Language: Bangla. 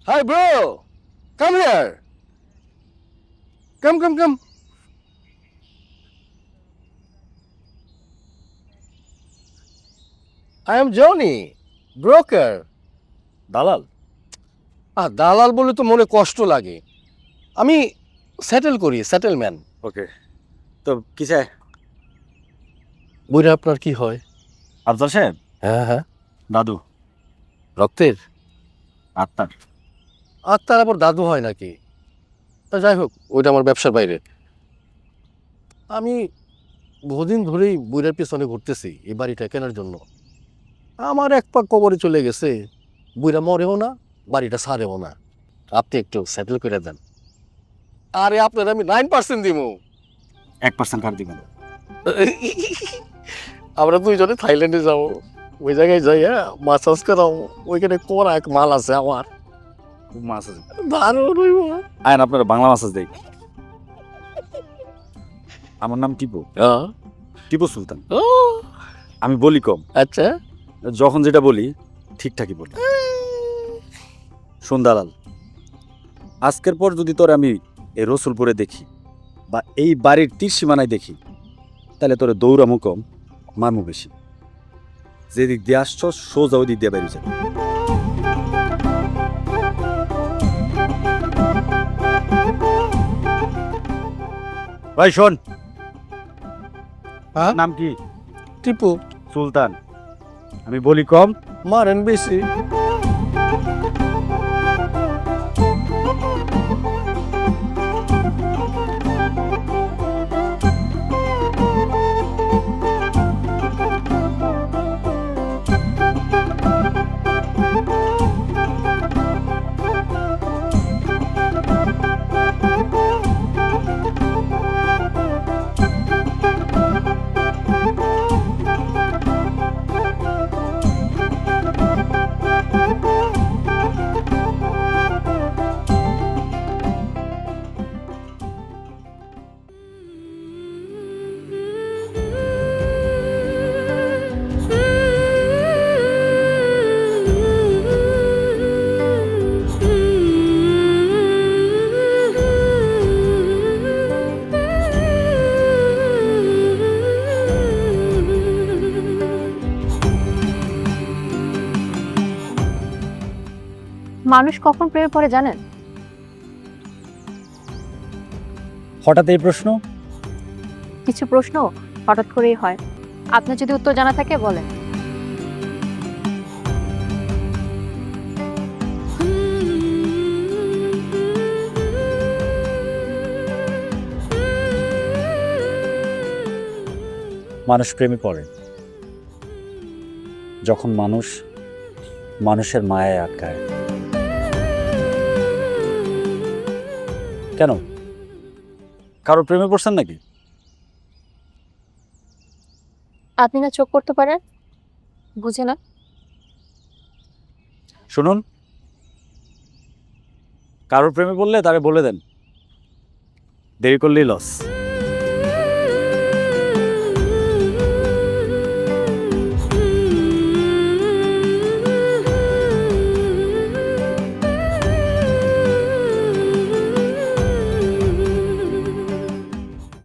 Hi, bro. Come here. Come. I am Johnny, broker. দালাল? দালাল বলে তো মনে কষ্ট লাগে। আমি সেটেল করি, সেটেলম্যান। ওকে, তো কি চাই? বইরা আপনার কি হয়? আফজাল সাহেব? হ্যাঁ। দাদু। রক্তের? আত্মার। আত্মার আবার দাদু হয় নাকি? তা যাই হোক, ওইটা আমার ব্যবসার বাইরে। আমি বহুদিন ধরেই বইরার পিছনে ঘুরতেছি এই বাড়িটা কেনার জন্য। আমার এক পা কবরে চলে গেছে, বইরা মরেও না, বাড়িটা ছাড়েও না। আপনি একটু সেটেল করে দেন। আরে আপনার আমি 9% দিব। 1% কার দিবেন? আমরা দুইজনে থাইল্যান্ডে যাবো, ওই জায়গায় যাইয়া মাসাজ করাও। ওইখানে কোন এক মাল আছে আমার, মাছ আছে। দারুণ হইব। আয়ন, আপনারা বাংলা মাছ দেই। আমার নাম টিপু, টিপু সুলতান। ও আমি বলি কম, আচ্ছা। যখন যেটা বলি ঠিকঠাকই বলি। শোন দালাল, আজকের পর যদি তোরে আমি এই রসুলপুরে দেখি বা এই বাড়ির তীর সীমানায় দেখি, তাহলে তোরে দৌড়ামু কম, মারমু বেশি। যেদিক দিয়ে আসছ সোজা ওই দিক দিয়ে বেরিয়ে যাবে। ভাই শোন, হ্যাঁ? নাম কি? টিপু। সুলতান। আমি বলি কম, মারেন বেশি। মানুষ কখন প্রেমে পড়ে জানেন? হঠাৎ এই প্রশ্ন? কিছু প্রশ্ন হঠাৎ করেই হয়। আপনার যদি উত্তর জানা থাকে বলেন। মানুষ প্রেমে পড়ে যখন মানুষ মানুষের মায়ায় আটকায়। কেন, কারো প্রেমে পড়ছেন নাকি? আপনি না চোখ করতে পারেন, বুঝে না? শুনুন, কারোর প্রেমে পড়লে তারে বলে দেন, দেরি করলেই লস।